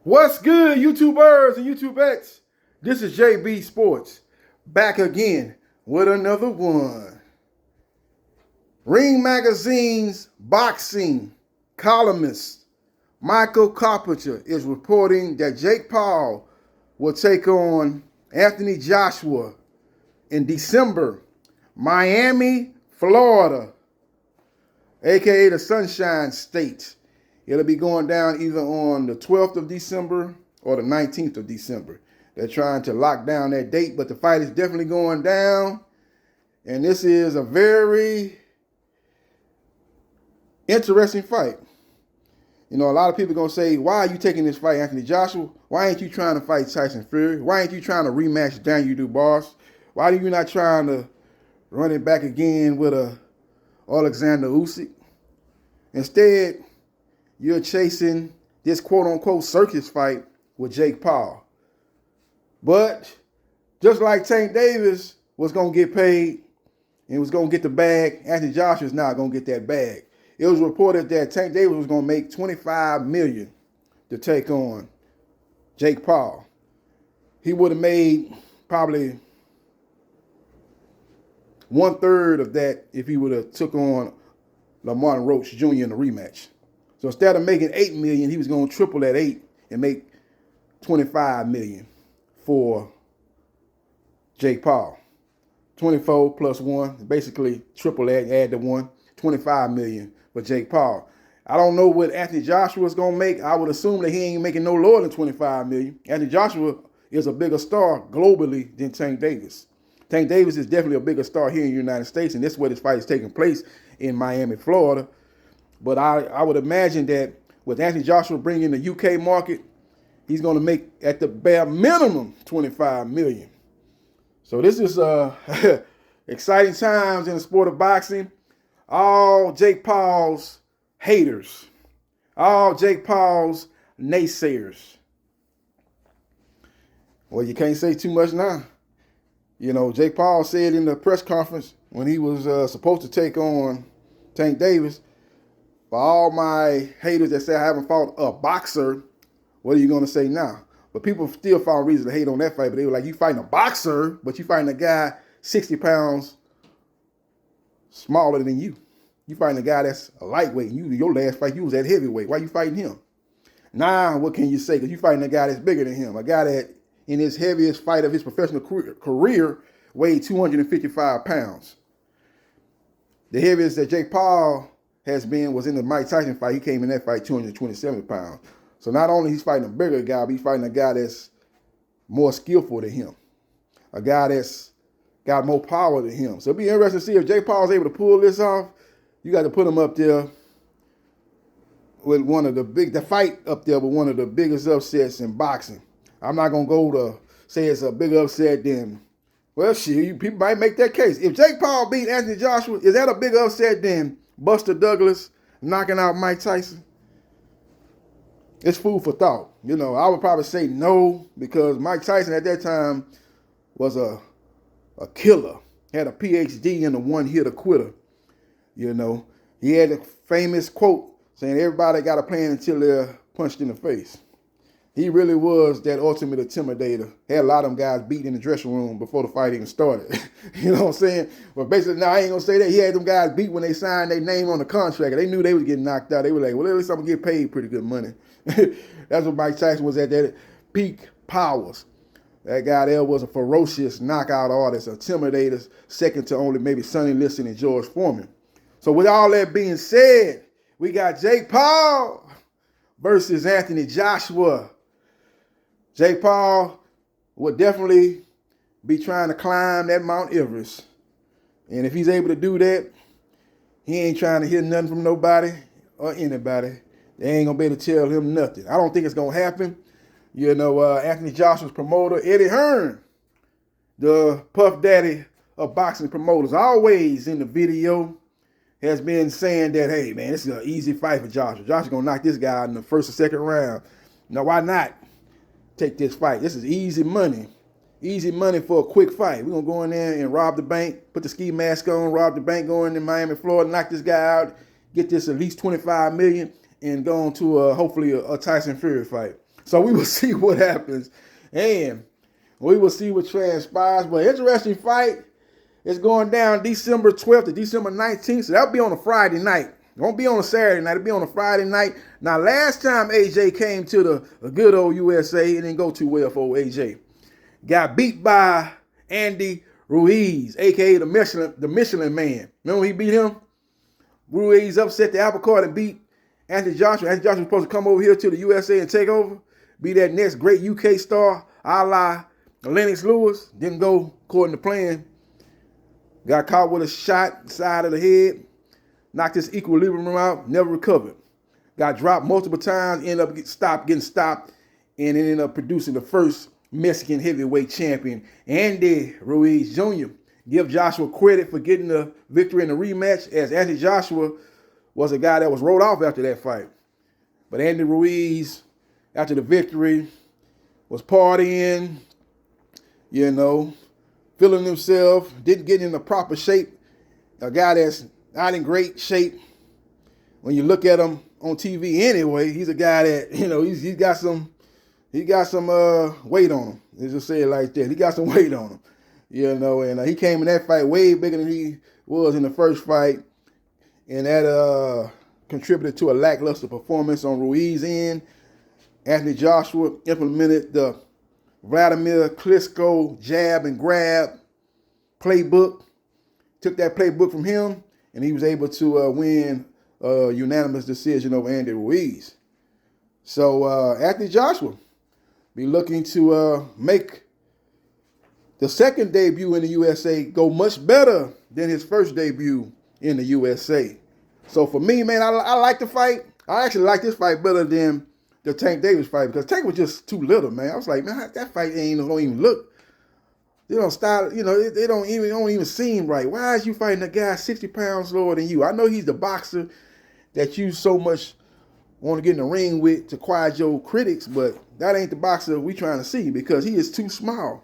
What's good, YouTubers and YouTubettes? This is JB Sports, back again with another one. Ring Magazine's boxing columnist Michael Carpenter is reporting that Jake Paul will take on Anthony Joshua in December, Miami, Florida, aka the Sunshine State. It'll be going down either on the 12th of December or the 19th of December. They're trying to lock down that date, but the fight is definitely going down. And this is a very interesting fight. You know, a lot of people are going to say, why are you taking this fight, Anthony Joshua? Why ain't you trying to fight Tyson Fury? Why ain't you trying to rematch Daniel Dubois? Why are you not trying to run it back again with a Alexander Usyk? Instead, you're chasing this quote-unquote circus fight with Jake Paul. But just like Tank Davis was going to get paid and was going to get the bag, Anthony Joshua is not going to get that bag. It was reported that Tank Davis was going to make $25 million to take on Jake Paul. He would have made probably 1/3 of that if he would have took on Lamar Roach Jr. in the rematch. So instead of making $8 million, he was going to triple that 8 and make $25 million for Jake Paul. 24 plus 1, basically triple that, add the 1, $25 million for Jake Paul. I don't know what Anthony Joshua is going to make. I would assume that he ain't making no lower than $25 million. Anthony Joshua is a bigger star globally than Tank Davis. Tank Davis is definitely a bigger star here in the United States, and this is where this fight is taking place in Miami, Florida. But I would imagine that with Anthony Joshua bringing the UK market, he's going to make at the bare minimum $25 million. So this is exciting times in the sport of boxing. All Jake Paul's haters, all Jake Paul's naysayers. Well, you can't say too much now. You know, Jake Paul said in the press conference when he was supposed to take on Tank Davis, for all my haters that say I haven't fought a boxer, what are you going to say now? But people still found reason to hate on that fight. But they were like, you fighting a boxer, but you fighting a guy 60 pounds smaller than you. You fighting a guy that's a lightweight. Your last fight, you was at heavyweight. Why you fighting him? Now, what can you say? Because you fighting a guy that's bigger than him. A guy that, in his heaviest fight of his professional career, weighed 255 pounds. The heaviest that Jake Paul has been was in the Mike Tyson fight. He came in that fight 227 pounds. So not only he's fighting a bigger guy, but he's fighting a guy that's more skillful than him. A guy that's got more power than him. So it'll be interesting to see if Jake Paul's able to pull this off. You got to put him up there with the fight up there with one of the biggest upsets in boxing. I'm not going to go to say it's a big upset then. Well, shit, people might make that case. If Jake Paul beat Anthony Joshua, is that a big upset then Buster Douglas knocking out Mike Tyson? It's food for thought. You know, I would probably say no, because Mike Tyson at that time was a killer. Had a PhD in the one-hitter quitter. You know, he had a famous quote saying everybody got a plan until they're punched in the face. He really was that ultimate intimidator. Had a lot of them guys beat in the dressing room before the fight even started. You know what I'm saying? But basically, now I ain't going to say that. He had them guys beat when they signed their name on the contract. They knew they was getting knocked out. They were like, well, at least I'm going to get paid pretty good money. That's what Mike Tyson was at that peak powers. That guy there was a ferocious knockout artist, intimidator, second to only maybe Sonny Liston and George Foreman. So with all that being said, we got Jake Paul versus Anthony Joshua. Jake Paul will definitely be trying to climb that Mount Everest. And if he's able to do that, he ain't trying to hear nothing from nobody or anybody. They ain't going to be able to tell him nothing. I don't think it's going to happen. You know, Anthony Joshua's promoter, Eddie Hearn, the Puff Daddy of boxing promoters, always in the video has been saying that, hey, man, this is an easy fight for Joshua. Joshua's going to knock this guy out in the first or second round. Now, why not take this fight? This is easy money. Easy money for a quick fight. We're going to go in there and rob the bank, put the ski mask on, rob the bank, go in Miami, Florida, knock this guy out, get this at least $25 million, and go on to hopefully a Tyson Fury fight. So we will see what happens, and we will see what transpires. But interesting fight. It's going down December 12th to December 19th. So that'll be on a Friday night. It won't be on a Saturday night. It'll be on a Friday night. Now, last time AJ came to the good old USA, it didn't go too well for AJ. Got beat by Andy Ruiz, a.k.a. the Michelin Man. Remember when he beat him? Ruiz upset the apple cart and beat Anthony Joshua. Anthony Joshua was supposed to come over here to the USA and take over, be that next great UK star, a la Lennox Lewis. Didn't go according to plan. Got caught with a shot side of the head, knocked his equilibrium out, never recovered. Got dropped multiple times, ended up getting stopped, and ended up producing the first Mexican heavyweight champion, Andy Ruiz Jr. Give Joshua credit for getting the victory in the rematch, as Anthony Joshua was a guy that was rolled off after that fight. But Andy Ruiz, after the victory, was partying, feeling himself, didn't get in the proper shape. A guy that's not in great shape. When you look at him on TV anyway, he's a guy that, he's got some weight on him. Let's just say it like that. He got some weight on him, and he came in that fight way bigger than he was in the first fight. And that contributed to a lackluster performance on Ruiz's end. Anthony Joshua implemented the Vladimir Klitschko jab and grab playbook, took that playbook from him, and he was able to win a unanimous decision over Andy Ruiz. So Anthony Joshua be looking to make the second debut in the USA go much better than his first debut in the USA. So for me, man, I like the fight. I actually like this fight better than the Tank Davis fight, because Tank was just too little, man. I was like, man, that fight don't even look. They don't style, they don't even seem right. Why is you fighting a guy 60 pounds lower than you? I know he's the boxer that you so much want to get in the ring with to quiet your critics, but that ain't the boxer we trying to see, because he is too small.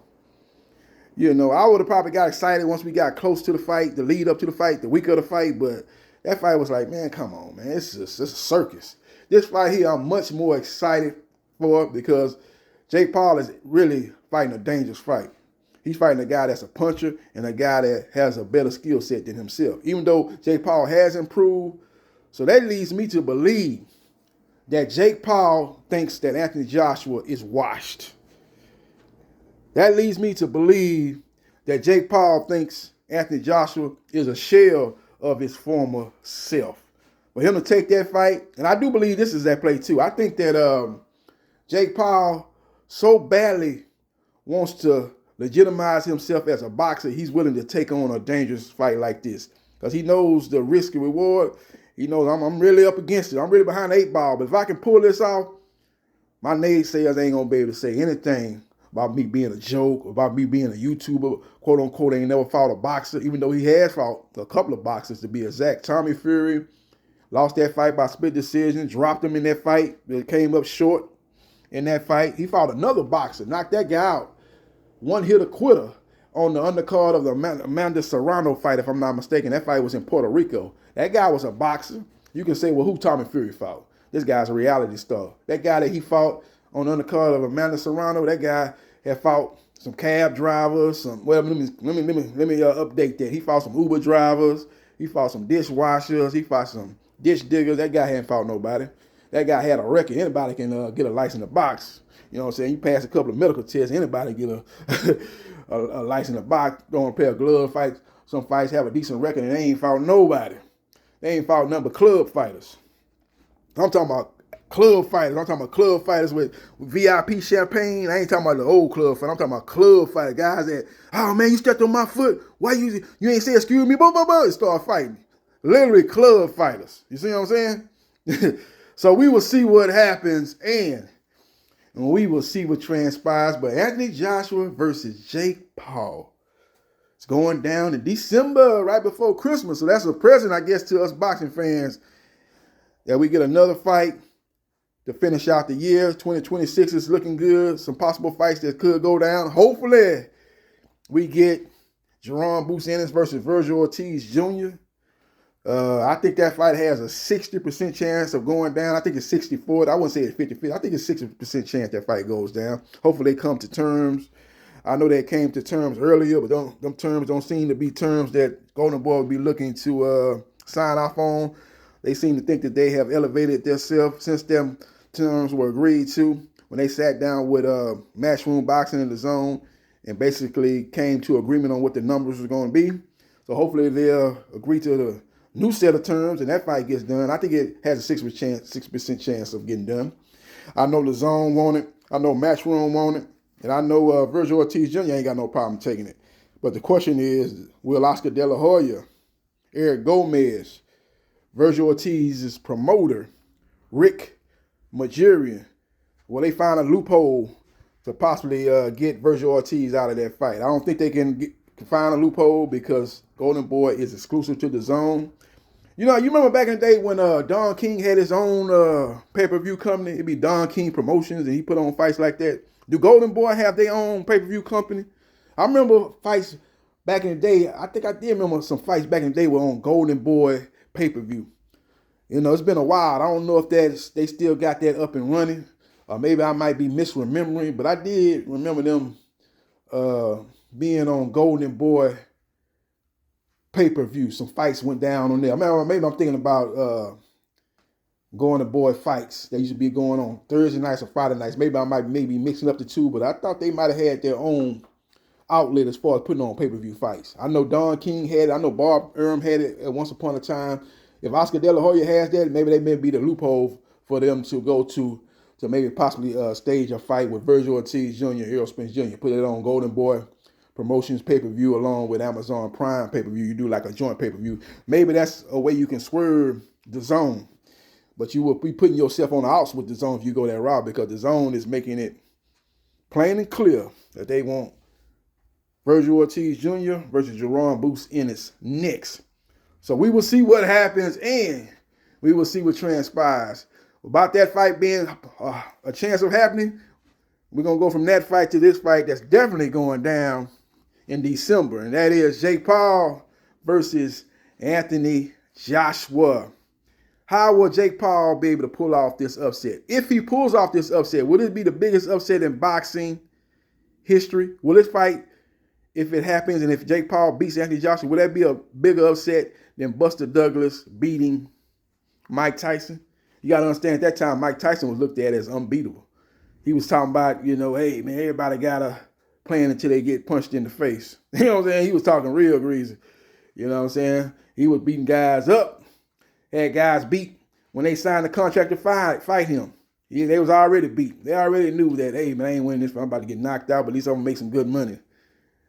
I would have probably got excited once we got close to the fight, the lead up to the fight, the week of the fight, but that fight was like, man, come on, man. It's a circus. This fight here, I'm much more excited for, because Jake Paul is really fighting a dangerous fight. He's fighting a guy that's a puncher and a guy that has a better skill set than himself, even though Jake Paul has improved. So that leads me to believe that Jake Paul thinks that Anthony Joshua is washed. That leads me to believe that Jake Paul thinks Anthony Joshua is a shell of his former self. For him to take that fight, and I do believe this is that play too. I think that Jake Paul so badly wants to legitimize himself as a boxer, he's willing to take on a dangerous fight like this, because he knows the risk and reward. He knows I'm really up against it. I'm really behind the 8 ball. But if I can pull this off, my naysayers ain't going to be able to say anything about me being a joke, about me being a YouTuber, quote unquote. Ain't never fought a boxer, even though he has fought a couple of boxers to be exact. Tommy Fury lost that fight by split decision, dropped him in that fight. It came up short in that fight. He fought another boxer, knocked that guy out. One hit a quitter on the undercard of the Amanda Serrano fight, if I'm not mistaken. That fight was in Puerto Rico. That guy was a boxer. You can say, well, who Tommy Fury fought? This guy's a reality star. That guy that he fought on the undercard of Amanda Serrano, that guy had fought some cab drivers, let me update that. He fought some Uber drivers. He fought some dishwashers. He fought some dish diggers. That guy hadn't fought nobody. That guy had a record. Anybody can get a license to box. You know what I'm saying? You pass a couple of medical tests, anybody get a license to box, don't pair of gloves, fight. Some fights have a decent record and they ain't fought nobody. They ain't fought nothing but club fighters. I'm talking about club fighters. I'm talking about club fighters with VIP champagne. I ain't talking about the old club fighter. I'm talking about club fighters. Guys that, oh man, you stepped on my foot. Why you ain't say excuse me? And start fighting. Literally club fighters. You see what I'm saying? So we will see what happens and we will see what transpires. But Anthony Joshua versus Jake Paul. It's going down in December, right before Christmas. So that's a present, I guess, to us boxing fans, that we get another fight to finish out the year. 2026 is looking good. Some possible fights that could go down. Hopefully, we get Jerome Bruce Ennis versus Virgil Ortiz Jr. I think that fight has a 60% chance of going down. I think it's 64. I wouldn't say it's 50-50. I think it's 60% chance that fight goes down. Hopefully they come to terms. I know they came to terms earlier, but them terms don't seem to be terms that Golden Boy would be looking to sign off on. They seem to think that they have elevated themselves since them terms were agreed to when they sat down with Matchroom Boxing in the Zone and basically came to agreement on what the numbers were going to be. So hopefully they'll agree to the new set of terms and that fight gets done. I think it has a 6% chance of getting done. I know the Zone want it. I know Matchroom want it. And I know Virgil Ortiz Jr. ain't got no problem taking it. But the question is, will Oscar De La Hoya, Eric Gomez, Virgil Ortiz's promoter, Rick Majurian, will they find a loophole to possibly get Virgil Ortiz out of that fight? I don't think they can find a loophole because Golden Boy is exclusive to the Zone. You know, you remember back in the day when Don King had his own pay-per-view company? It'd be Don King Promotions, and he put on fights like that. Do Golden Boy have their own pay-per-view company? I remember fights back in the day. I think I did remember some fights back in the day were on Golden Boy pay-per-view. You know, it's been a while. I don't know if they still got that up and running. Or maybe I might be misremembering, but I did remember them being on Golden Boy pay-per-view. Some fights went down on there. Maybe I'm thinking about Golden Boy fights. They used to be going on Thursday nights or Friday nights. Maybe I might be mixing up the two, but I thought they might have had their own outlet as far as putting on pay-per-view fights. I know Don King had it. I know Bob Arum had it at once upon a time. If Oscar De La Hoya has that, maybe they may be the loophole for them to go to maybe possibly stage a fight with Virgil Ortiz Jr., Errol Spence Jr., put it on Golden Boy Promotions pay-per-view along with Amazon Prime pay-per-view. You do like a joint pay-per-view. Maybe that's a way you can swerve the Zone. But you will be putting yourself on the outs with the Zone if you go that route because the Zone is making it plain and clear that they want Virgil Ortiz Jr. versus Jerome Boots Ennis next. So we will see what happens and we will see what transpires. About that fight being a chance of happening, we're going to go from that fight to this fight that's definitely going down in December. And that is Jake Paul versus Anthony Joshua. How will Jake Paul be able to pull off this upset? If he pulls off this upset, will it be the biggest upset in boxing history? Will this fight, if it happens and if Jake Paul beats Anthony Joshua, will that be a bigger upset than Buster Douglas beating Mike Tyson? You got to understand at that time, Mike Tyson was looked at as unbeatable. He was talking about, hey, man, everybody got to plan until they get punched in the face. You know what I'm saying? He was talking real greasy. You know what I'm saying? He was beating guys up. Had guys beat when they signed the contract to fight him. They was already beat. They already knew that, hey, man, I ain't winning this. I'm about to get knocked out, but at least I'm going to make some good money.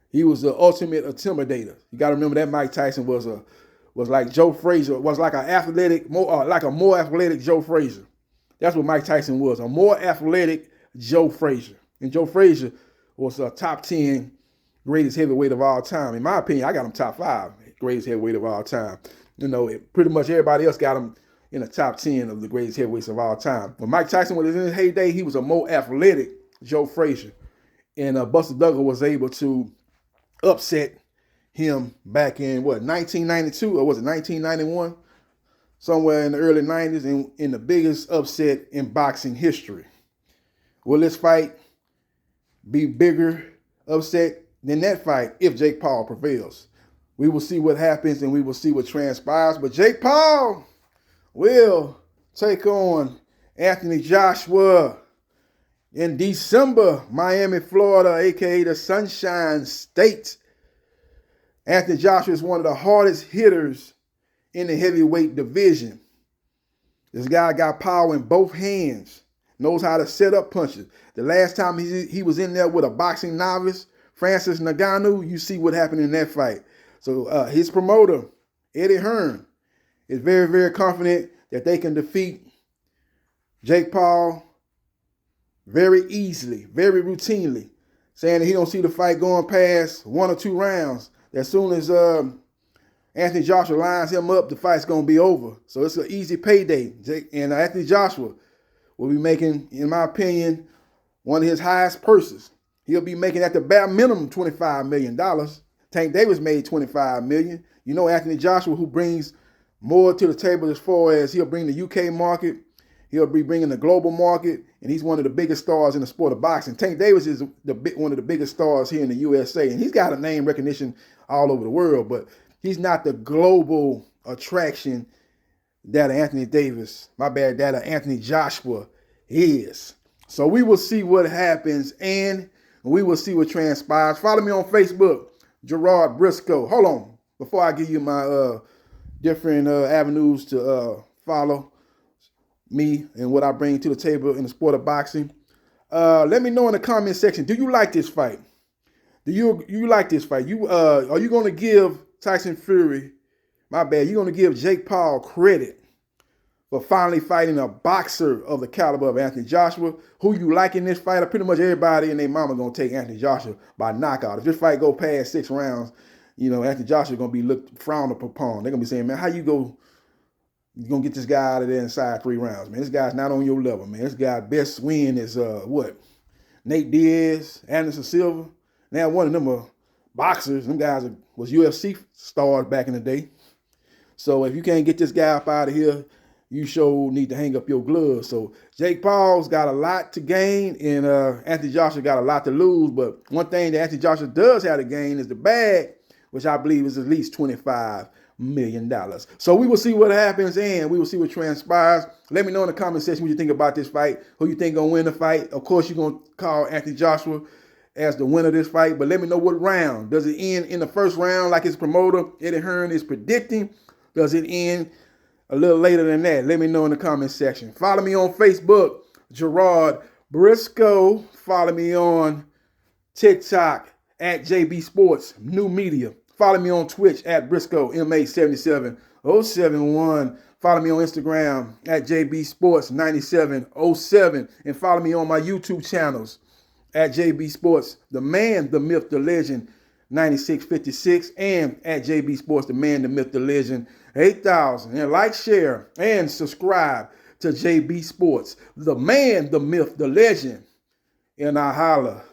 He was the ultimate intimidator. You got to remember that Mike Tyson was like Joe Frazier, was like a more athletic Joe Frazier. That's what Mike Tyson was, a more athletic Joe Frazier. And Joe Frazier was a top 10 greatest heavyweight of all time. In my opinion, I got him top 5 greatest heavyweight of all time. Pretty much everybody else got him in the top 10 of the greatest heavyweights of all time. When Mike Tyson was in his heyday, he was a more athletic Joe Frazier. And Buster Douglas was able to upset him back in, 1992? Or was it 1991? Somewhere in the early 90s in the biggest upset in boxing history. Will this fight be bigger upset than that fight if Jake Paul prevails? We will see what happens and we will see what transpires. But Jake Paul will take on Anthony Joshua in December, Miami, Florida, a.k.a. the Sunshine State. Anthony Joshua is one of the hardest hitters in the heavyweight division. This guy got power in both hands, knows how to set up punches. The last time he was in there with a boxing novice, Francis Ngannou, you see what happened in that fight. So his promoter, Eddie Hearn, is very, very confident that they can defeat Jake Paul very easily, very routinely, saying that he don't see the fight going past 1 or 2 rounds. As soon as Anthony Joshua lines him up, the fight's going to be over. So it's an easy payday. And Anthony Joshua will be making, in my opinion, one of his highest purses. He'll be making at the bare minimum $25 million. Tank Davis made $25 million. You know Anthony Joshua, who brings more to the table as far as he'll bring the UK market. He'll be bringing the global market, and he's one of the biggest stars in the sport of boxing. Tank Davis is one of the biggest stars here in the USA, and he's got a name recognition all over the world, but he's not the global attraction that Anthony Joshua is. So we will see what happens, and we will see what transpires. Follow me on Facebook, Gerard Briscoe. Hold on, before I give you my different avenues to follow me and what I bring to the table in the sport of boxing. Let me know in the comment section. Do you like this fight? Do you like this fight? Are you going to give Tyson Fury? My bad. You're going to give Jake Paul credit for finally fighting a boxer of the caliber of Anthony Joshua? Who you like in this fight? Pretty much everybody and their mama going to take Anthony Joshua by knockout. If this fight go past 6 rounds, Anthony Joshua going to be frowned upon. They're going to be saying, man, how you going to get this guy out of there inside 3 rounds, man? This guy's not on your level, man. This guy's best win is, Nate Diaz, Anderson Silva. Now, one of them are boxers. Them guys was UFC stars back in the day. So if you can't get this guy up out of here, you sure need to hang up your gloves. So Jake Paul's got a lot to gain, and Anthony Joshua got a lot to lose. But one thing that Anthony Joshua does have to gain is the bag, which I believe is at least $25 million. So we will see what happens, and we will see what transpires. Let me know in the comment section what you think about this fight, who you think gonna win the fight. Of course, you're gonna call Anthony Joshua as the winner of this fight, but let me know what round. Does it end in the first round like his promoter, Eddie Hearn, is predicting? Does it end a little later than that? Let me know in the comment section. Follow me on Facebook, Gerard Briscoe. Follow me on TikTok at JB Sports New Media. Follow me on Twitch at Briscoe MA77071. Follow me on Instagram at JB Sports 9707. And follow me on my YouTube channels at JB Sports, the man, the myth, the legend, 9656, and at JB Sports, the man, the myth, the legend, 8000. And like, share, and subscribe to JB Sports, the man, the myth, the legend. And I holla.